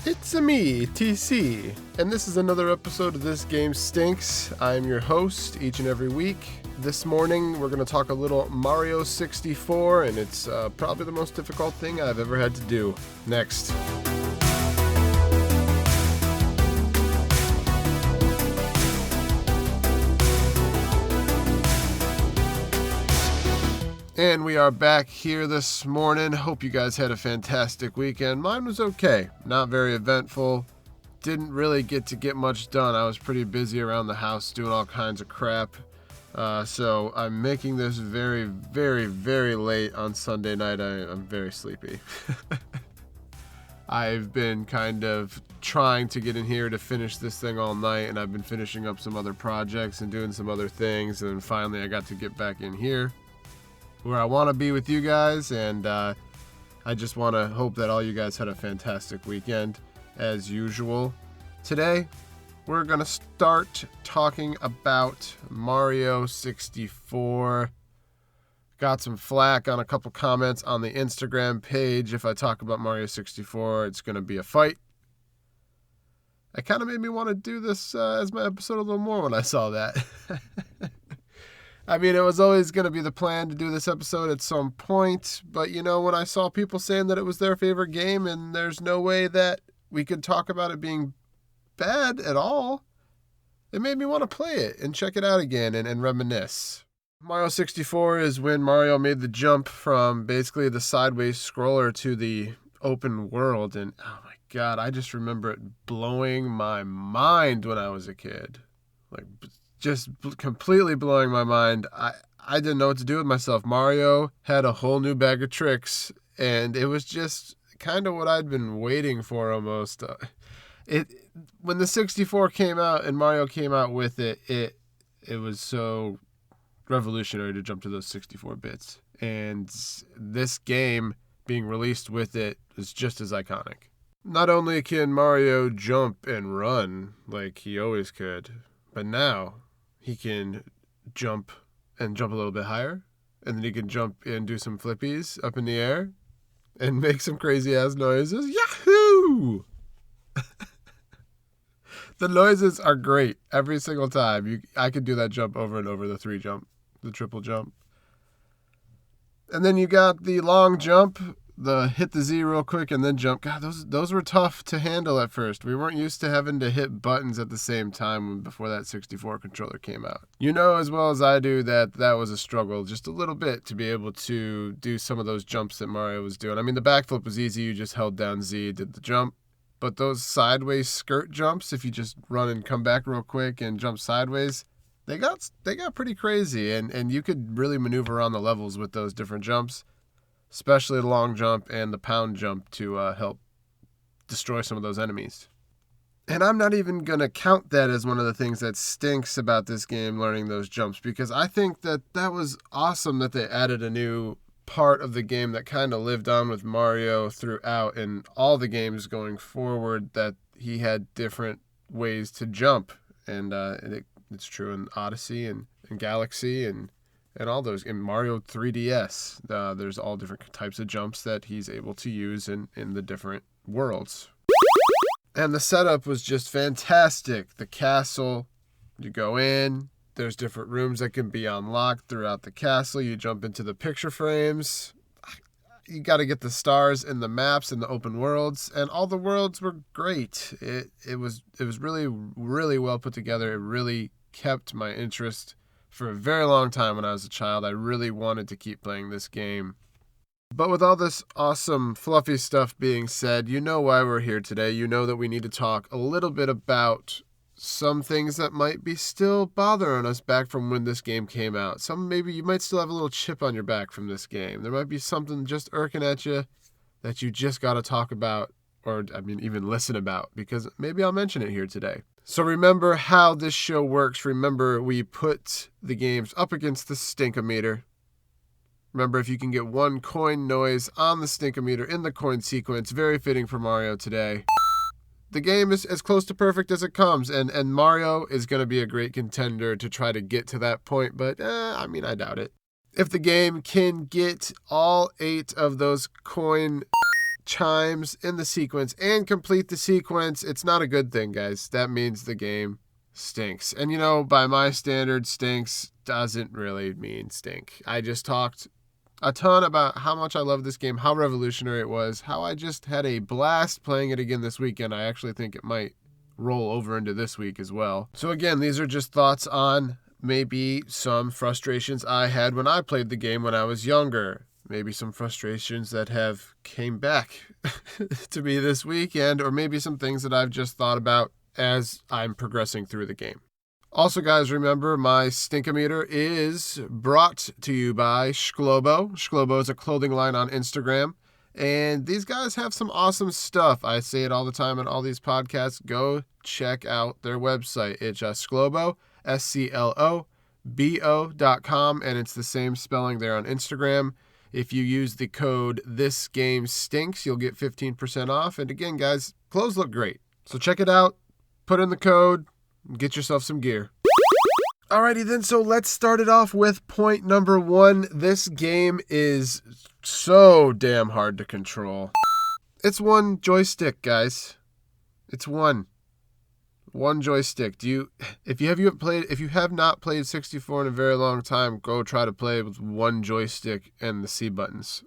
It's me, TC, and this is another episode of This Game Stinks. I'm your host each and every week. This morning, we're going to talk a little Mario 64, and it's probably the most difficult thing I've ever had to do. Next. And we are back here this morning. Hope you guys had a fantastic weekend. Mine was okay. Not very eventful. Didn't really get much done. I was pretty busy around the house doing all kinds of crap. So I'm making this very, very, very late on Sunday night. I'm very sleepy. I've been kind of trying to get in here to finish this thing all night, and I've been finishing up some other projects and doing some other things, and then finally I got to get back in here where I want to be with you guys, and I just want to hope that all you guys had a fantastic weekend as usual. Today, we're going to start talking about Mario 64. Got some flack on a couple comments on the Instagram page. If I talk about Mario 64, it's going to be a fight. It kind of made me want to do this as my episode a little more when I saw that. I mean, it was always going to be the plan to do this episode at some point, but you know, when I saw people saying that it was their favorite game and there's no way that we could talk about it being bad at all, it made me want to play it and check it out again and reminisce. Mario 64 is when Mario made the jump from basically the sideways scroller to the open world, and oh my god, I just remember it blowing my mind when I was a kid. Like, just completely blowing my mind. I didn't know what to do with myself. Mario had a whole new bag of tricks, and it was just kind of what I'd been waiting for almost. When the 64 came out and Mario came out with it, it was so revolutionary to jump to those 64 bits. And this game being released with it is just as iconic. Not only can Mario jump and run like he always could, but now he can jump a little bit higher, and then he can jump and do some flippies up in the air and make some crazy ass noises. Yahoo! The noises are great every single time. I could do that jump over and over, the triple jump. And then you got the long jump, the hit the Z real quick and then jump. God, those were tough to handle at first. We weren't used to having to hit buttons at the same time before that 64 controller came out. You know as well as I do that was a struggle just a little bit to be able to do some of those jumps that Mario was doing. I mean, the backflip was easy. You just held down Z, did the jump. But those sideways skirt jumps, if you just run and come back real quick and jump sideways, they got pretty crazy. And you could really maneuver around the levels with those different jumps, especially the long jump and the pound jump to help destroy some of those enemies. And I'm not even going to count that as one of the things that stinks about this game, learning those jumps, because I think that was awesome that they added a new part of the game that kind of lived on with Mario throughout and all the games going forward, that he had different ways to jump. And it's true in Odyssey and Galaxy and all those. In Mario 3DS, there's all different types of jumps that he's able to use in the different worlds. And the setup was just fantastic. The castle, you go in, there's different rooms that can be unlocked throughout the castle. You jump into the picture frames. You got to get the stars in the maps and the open worlds, and all the worlds were great. It was really, really well put together. It really kept my interest for a very long time when I was a child. I really wanted to keep playing this game. But with all this awesome, fluffy stuff being said, you know why we're here today. You know that we need to talk a little bit about some things that might be still bothering us back from when this game came out. Maybe you might still have a little chip on your back from this game. There might be something just irking at you that you just got to talk about, or even listen about, because maybe I'll mention it here today. So remember how this show works. Remember, we put the games up against the stinkometer. Remember, if you can get one coin noise on the stinkometer in the coin sequence, very fitting for Mario today. The game is as close to perfect as it comes, and Mario is going to be a great contender to try to get to that point, but I doubt it. If the game can get all 8 of those coin chimes in the sequence and complete the sequence, it's not a good thing, guys. That means the game stinks. And by my standards, stinks doesn't really mean stink. I just talked a ton about how much I love this game, how revolutionary it was, how I just had a blast playing it again this weekend. I actually think it might roll over into this week as well. So again, these are just thoughts on maybe some frustrations I had when I played the game when I was younger. Maybe some frustrations that have came back to me this weekend, or maybe some things that I've just thought about as I'm progressing through the game. Also, guys, remember my Stinkometer is brought to you by Shklobo. Shklobo is a clothing line on Instagram, and these guys have some awesome stuff. I say it all the time in all these podcasts. Go check out their website. It's Shklobo, SCLOBO.com, and it's the same spelling there on Instagram. If you use the code ThisGameStinks, you'll get 15% off. And again, guys, clothes look great. So check it out, put in the code, get yourself some gear. Alrighty then, so let's start it off with point number 1. This game is so damn hard to control. It's one joystick, guys. It's one joystick. If you have not played 64 in a very long time, go try to play with one joystick and the C buttons.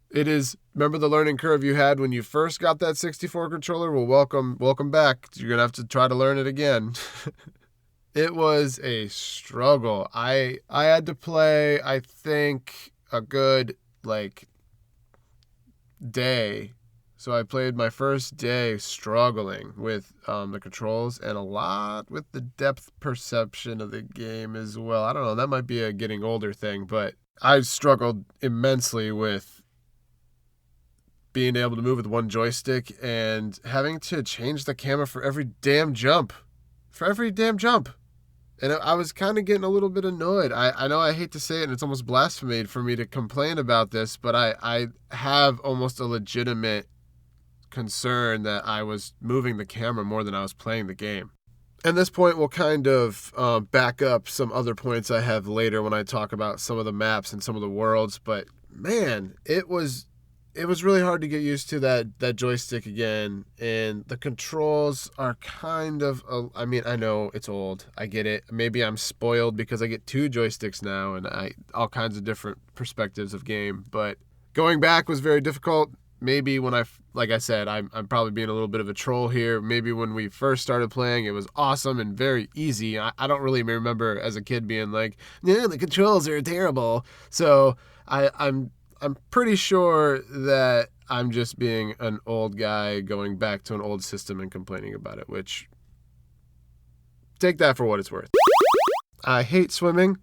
It is, remember the learning curve you had when you first got that 64 controller? Well, welcome back. You're going to have to try to learn it again. It was a struggle. I had to play, I think, a good, day. So I played my first day struggling with the controls and a lot with the depth perception of the game as well. I don't know, that might be a getting older thing, but I struggled immensely with being able to move with one joystick and having to change the camera for every damn jump. And I was kind of getting a little bit annoyed. I know I hate to say it, and it's almost blasphemy for me to complain about this, but I have almost a legitimate concern that I was moving the camera more than I was playing the game. And this point will kind of back up some other points I have later when I talk about some of the maps and some of the worlds, but man, it was really hard to get used to that joystick again, and the controls are kind of, I know it's old, I get it. Maybe I'm spoiled because I get 2 joysticks now and all kinds of different perspectives of game, but going back was very difficult. Maybe when like I said, I'm probably being a little bit of a troll here. Maybe when we first started playing, it was awesome and very easy. I don't really remember as a kid being like, yeah, the controls are terrible. So I'm pretty sure that I'm just being an old guy going back to an old system and complaining about it, which, take that for what it's worth. I hate swimming.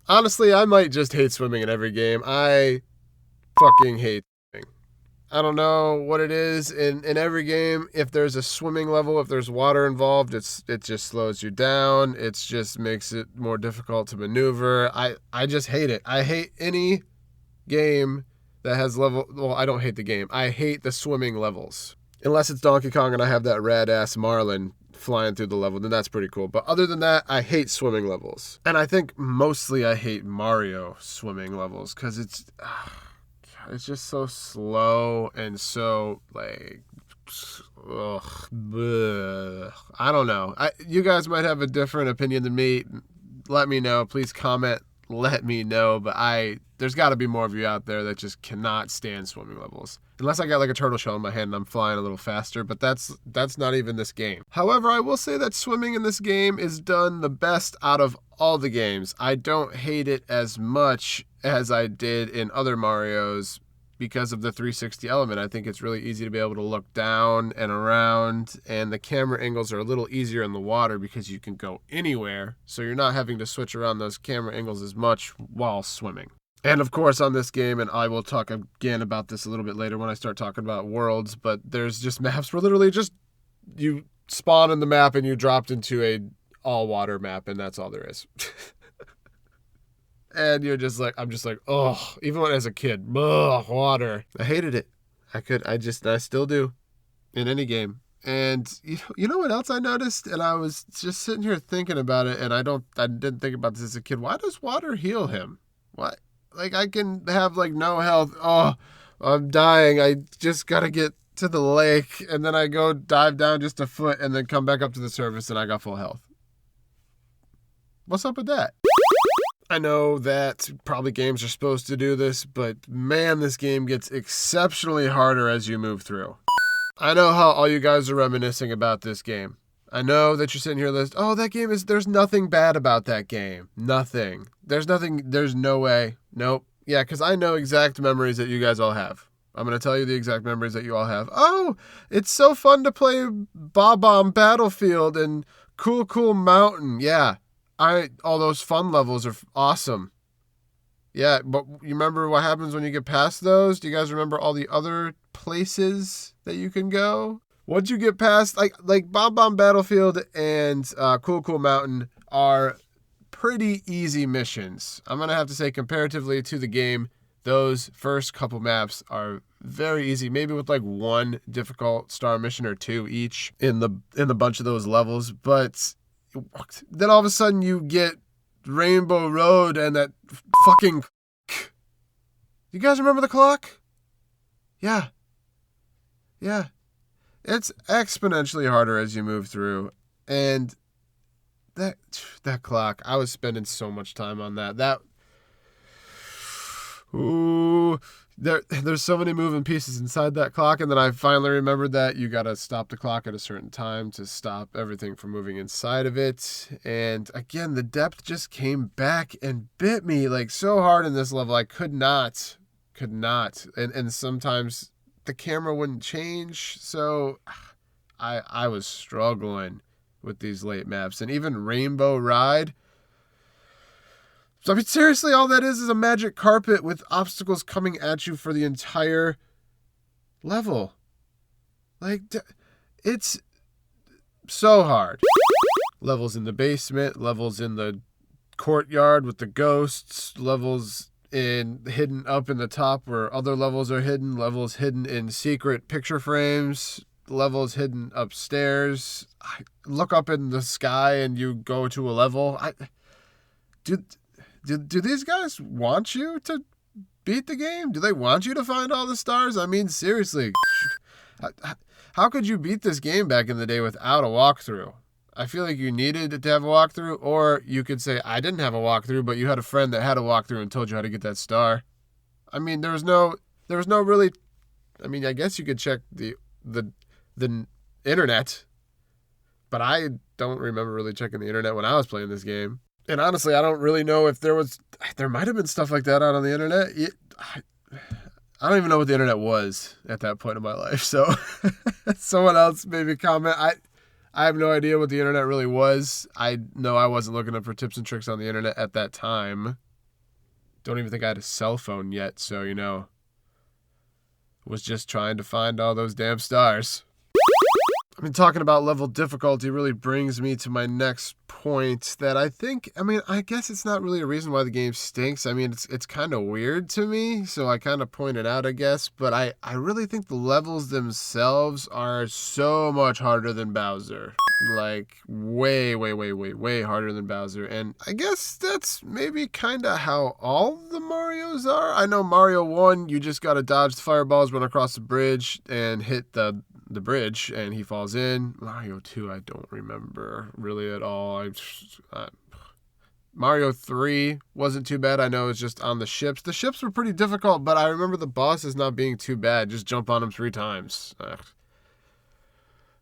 Honestly, I might just hate swimming in every game. I fucking hate swimming. I don't know what it is in every game. If there's a swimming level, if there's water involved, it just slows you down. It just makes it more difficult to maneuver. I just hate it. I hate any game that has level. Well, I don't hate the game. I hate the swimming levels. Unless it's Donkey Kong and I have that rad-ass Marlin flying through the level, then that's pretty cool. But other than that, I hate swimming levels. And I think mostly I hate Mario swimming levels because it's just so slow and so bleh. I don't know. You guys might have a different opinion than me. Let me know. Please comment. Let me know. But there's got to be more of you out there that just cannot stand swimming levels. Unless I got a turtle shell in my hand and I'm flying a little faster, but that's not even this game. However, I will say that swimming in this game is done the best out of all the games. I don't hate it as much as I did in other Marios because of the 360 element. I think it's really easy to be able to look down and around, and the camera angles are a little easier in the water because you can go anywhere, so you're not having to switch around those camera angles as much while swimming. And of course on this game, and I will talk again about this a little bit later when I start talking about worlds, but there's just maps where literally just you spawn in the map and you dropped into a all water map, and that's all there is. And you're just like, I'm just like, oh, even when as a kid, water. I hated it. I still do in any game. And you know what else I noticed? And I was just sitting here thinking about it, and I didn't think about this as a kid. Why does water heal him? What? Like, I can have, like, no health. Oh, I'm dying. I just got to get to the lake. And then I go dive down just a foot and then come back up to the surface and I got full health. What's up with that? I know that probably games are supposed to do this, but man, this game gets exceptionally harder as you move through. I know how all you guys are reminiscing about this game. I know that you're sitting here listening, oh, that game there's nothing bad about that game. Nothing. There's no way. Nope. Yeah, because I know exact memories that you guys all have. I'm going to tell you the exact memories that you all have. Oh, it's so fun to play Bob-omb Battlefield and Cool Mountain. Yeah. All those fun levels are awesome. Yeah, but you remember what happens when you get past those? Do you guys remember all the other places that you can go? Once you get past, like Bob-omb Battlefield and Cool Mountain are pretty easy missions. I'm going to have to say comparatively to the game, those first couple maps are very easy, maybe with like one difficult star mission or two each in the bunch of those levels, but then all of a sudden you get Rainbow Road and that fucking... You guys remember the clock? Yeah. It's exponentially harder as you move through. And that clock, I was spending so much time on that. Ooh, there's so many moving pieces inside that clock, and then I finally remembered that you gotta stop the clock at a certain time to stop everything from moving inside of it. And again, the depth just came back and bit me like so hard in this level. I could not. And sometimes the camera wouldn't change, so I was struggling with these late maps. And even Rainbow Ride. So, I mean, seriously, all that is a magic carpet with obstacles coming at you for the entire level. Like, it's so hard. Levels in the basement, levels in the courtyard with the ghosts, levels hidden up in the top where other levels are hidden, levels hidden in secret picture frames, levels hidden upstairs. I look up in the sky and you go to a level. Do these guys want you to beat the game? Do they want you to find all the stars? I mean, seriously, how could you beat this game back in the day without a walkthrough? I feel like you needed to have a walkthrough, or you could say, I didn't have a walkthrough, but you had a friend that had a walkthrough and told you how to get that star. I mean, there was no really, I mean, I guess you could check the internet, but I don't remember really checking the internet when I was playing this game. And honestly, I don't really know if there might have been stuff like that out on the internet. I don't even know what the internet was at that point in my life. So someone else maybe comment. I have no idea what the internet really was. I know I wasn't looking up for tips and tricks on the internet at that time. Don't even think I had a cell phone yet. So, was just trying to find all those damn stars. I mean, talking about level difficulty really brings me to my next point that I guess it's not really a reason why the game stinks. I mean, it's kind of weird to me, so I kind of point it out, I guess. But I really think the levels themselves are so much harder than Bowser. Like, way harder than Bowser. And I guess that's maybe kind of how all the Marios are. I know Mario 1, you just got to dodge the fireballs, run across the bridge, and hit the bridge, and he falls in. Mario 2, I don't remember really at all. Mario 3 wasn't too bad. I know it's just on the ships. The ships were pretty difficult, but I remember the bosses not being too bad. Just jump on them 3 times.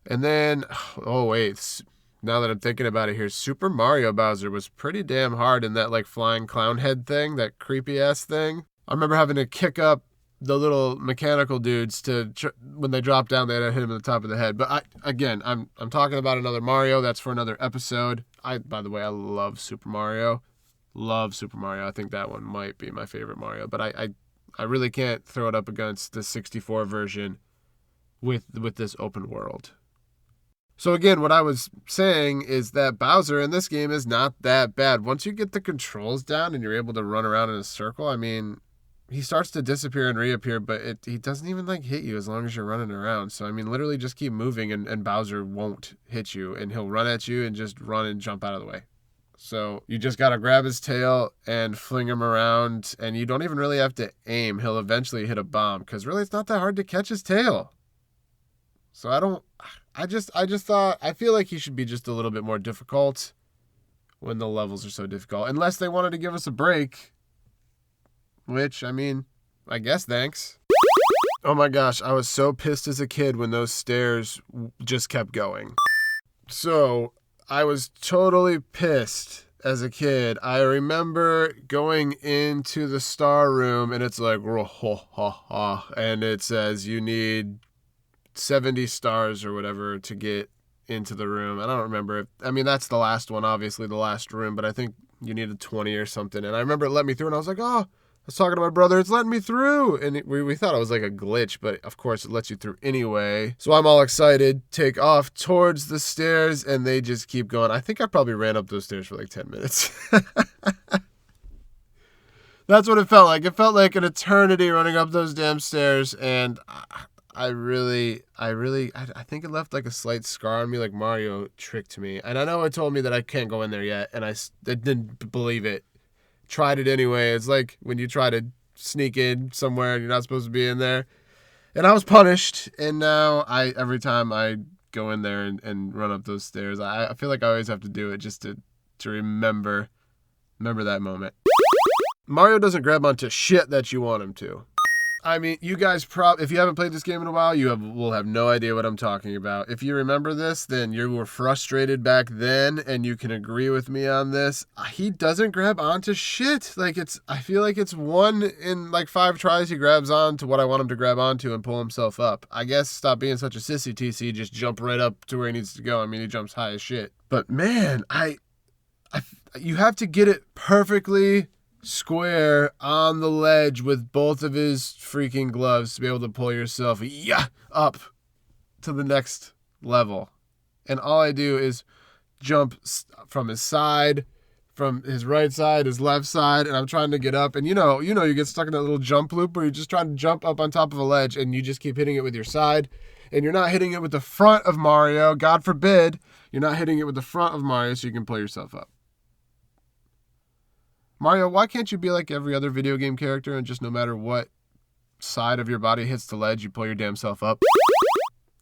And then, now that I'm thinking about it here, Super Mario Bowser was pretty damn hard in that, like, flying clown head thing, that creepy-ass thing. I remember having to kick up the little mechanical dudes when they drop down, they had to hit him in the top of the head. But I'm talking about another Mario. That's for another episode. By the way, I love Super Mario. I think that one might be my favorite Mario. But I really can't throw it up against the 64 version with this open world. So again, what I was saying is that Bowser in this game is not that bad. Once you get the controls down and you're able to run around in a circle, I mean, he starts to disappear and reappear, but he doesn't even hit you as long as you're running around. So, I mean, literally just keep moving and Bowser won't hit you, and he'll run at you and just run and jump out of the way. So you just got to grab his tail and fling him around, and you don't even really have to aim. He'll eventually hit a bomb because really it's not that hard to catch his tail. So I just thought, I feel like he should be just a little bit more difficult when the levels are so difficult. Unless they wanted to give us a break, which, I mean, I guess thanks. Oh my gosh, I was so pissed as a kid when those stairs just kept going. So I was totally pissed as a kid. I remember going into the star room and it's like, and it says you need 70 stars or whatever to get into the room. I don't remember. That's the last one, obviously the last room, but I think you needed 20 or something. And I remember it let me through and I was like, oh, I was talking to my brother, it's letting me through. And we thought it was like a glitch, but of course it lets you through anyway. So I'm all excited, take off towards the stairs, and they just keep going. I think I probably ran up those stairs for like 10 minutes. That's what it felt like. It felt like an eternity running up those damn stairs, and I think it left like a slight scar on me, like Mario tricked me. And I know it told me that I can't go in there yet, and I didn't believe it. Tried it anyway. It's like when you try to sneak in somewhere and you're not supposed to be in there. And I was punished. And now every time I go in there and run up those stairs, I feel like I always have to do it just to remember that moment. Mario doesn't grab onto shit that you want him to. I mean, you guys if you haven't played this game in a while, will have no idea what I'm talking about. If you remember this, then you were frustrated back then, and you can agree with me on this. He doesn't grab onto shit. I feel like it's 1 in like 5 tries he grabs on to what I want him to grab onto and pull himself up. I guess stop being such a sissy TC, just jump right up to where he needs to go. I mean, he jumps high as shit. But man, you have to get it perfectly square on the ledge with both of his freaking gloves to be able to pull yourself up to the next level. And all I do is jump from his side, from his right side, his left side, and I'm trying to get up. And you know, you get stuck in that little jump loop where you're just trying to jump up on top of a ledge and you just keep hitting it with your side. And you're not hitting it with the front of Mario. God forbid, you're not hitting it with the front of Mario so you can pull yourself up. Mario, why can't you be like every other video game character and just no matter what side of your body hits the ledge, you pull your damn self up?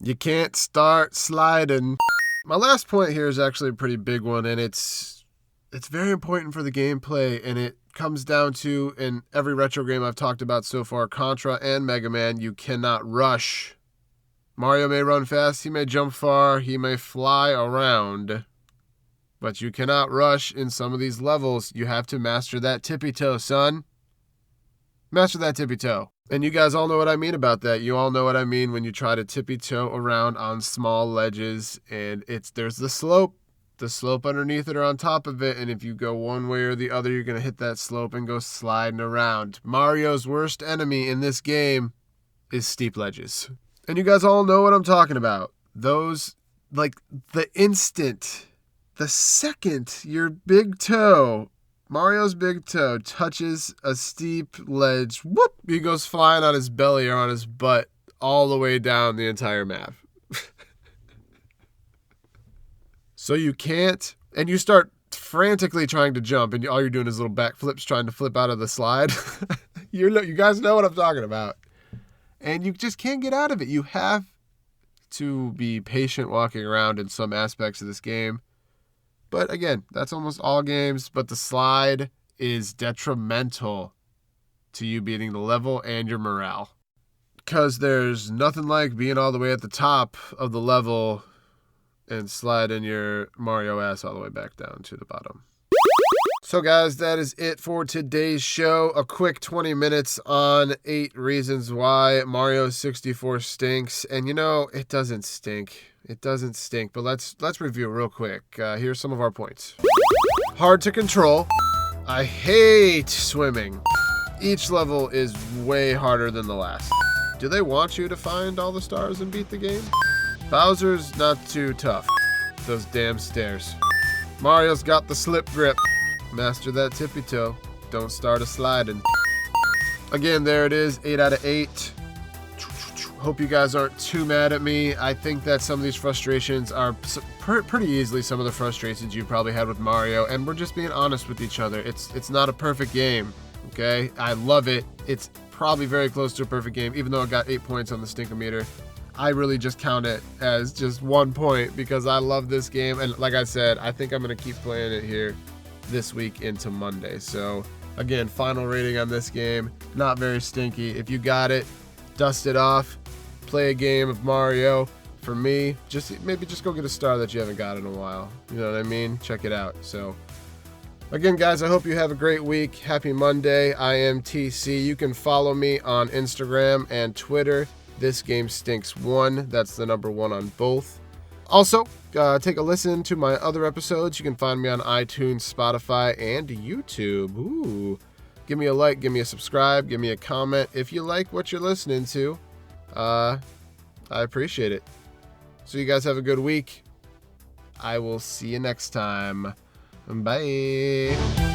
You can't start sliding. My last point here is actually a pretty big one, and it's very important for the gameplay, and it comes down to, in every retro game I've talked about so far, Contra and Mega Man, you cannot rush. Mario may run fast, he may jump far, he may fly around, but you cannot rush in some of these levels. You have to master that tippy toe, son. Master that tippy toe. And you guys all know what I mean about that. You all know what I mean when you try to tippy toe around on small ledges and there's the slope underneath it or on top of it. And if you go one way or the other, you're going to hit that slope and go sliding around. Mario's worst enemy in this game is steep ledges. And you guys all know what I'm talking about. Those, like the second your big toe, Mario's big toe, touches a steep ledge, whoop, he goes flying on his belly or on his butt all the way down the entire map. So you can't, and you start frantically trying to jump, and all you're doing is little backflips trying to flip out of the slide. You guys know what I'm talking about. And you just can't get out of it. You have to be patient walking around in some aspects of this game. But again, that's almost all games, but the slide is detrimental to you beating the level and your morale. Because there's nothing like being all the way at the top of the level and sliding your Mario ass all the way back down to the bottom. So guys, that is it for today's show. A quick 20 minutes on 8 reasons why Mario 64 stinks. And it doesn't stink. It doesn't stink, but let's review real quick. Here's some of our points. Hard to control. I hate swimming. Each level is way harder than the last. Do they want you to find all the stars and beat the game? Bowser's not too tough. Those damn stairs. Mario's got the slip grip. Master that tippy toe. Don't start a sliding. Again, there it is, 8 out of 8. Hope you guys aren't too mad at me. I think that some of these frustrations are pretty easily some of the frustrations you probably had with Mario, and we're just being honest with each other. It's not a perfect game, okay? I love it. It's probably very close to a perfect game, even though it got 8 points on the Stinkometer. I really just count it as just 1 point because I love this game, and like I said, I think I'm going to keep playing it here this week into Monday. So, again, final rating on this game, not very stinky. If you got it, dust it off. Play a game of Mario. For me, maybe just go get a star that you haven't got in a while. You know what I mean? Check it out. So, again, guys, I hope you have a great week. Happy Monday. I am TC. You can follow me on Instagram and Twitter. This Game Stinks 1. That's the number 1 on both. Also, take a listen to my other episodes. You can find me on iTunes, Spotify, and YouTube. Ooh. Give me a like, give me a subscribe, give me a comment if you like what you're listening to. I appreciate it. So you guys have a good week. I will see you next time. Bye.